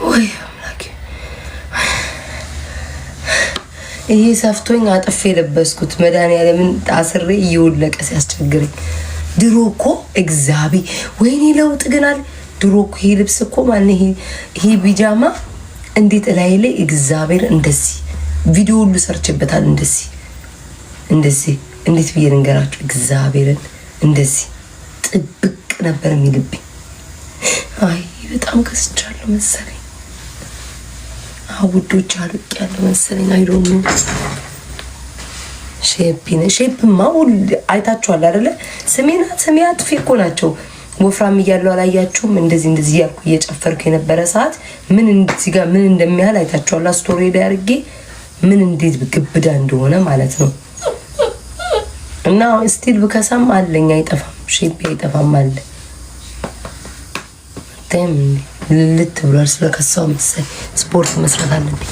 ወይ አምላኬ ይሄ ሰፍቶኝ አጥፌ ለበስኩት መድኃኒዓለምን አስሬ እየወለቀ ሲያስቸግረኝ ድሮ እኮ እግዚአብሔር ወይኔ ለውጥ ግናል ድሮ እኮ ይሄ ልብስ እኮ ማን ይሄ ቢጃማ እንዴት ላይ እግዚአብሔር እንደዚህ ቪዲዮ ሁሉ ሰርችበታል እንደዚህ እንዴት ብዬ ልንገራችሁ እግዚአብሔርን እንደዚህ ጥብቅ ነበር የሚልብኝ አይ በጣም ከስቻለሁ መሰለኝ አውዶች አልቅ ያለው መሰለኝ አይዶኑ ሼፕማ ሁሉ አይታችኋል አይደለ ስሜናት ፊኮ ናቸው ወፍራም እያለው አላያችሁም እንደዚህ ያልኩ እየጨፈርኩ የነበረ ሰዓት ምን እንደዚህ ጋር ምን እንደሚያህል አይታችኋል ስቶሪ ላይ አድርጌ ምን እንዴት ግብዳ እንደሆነ ማለት ነው እና ስቲል በከሳም አለኝ አይጠፋም ሼፕ አይጠፋም አለ ተም ልት ብሏል ስለከሳው መሰለኝ ስፖርት መስራት አለብኝ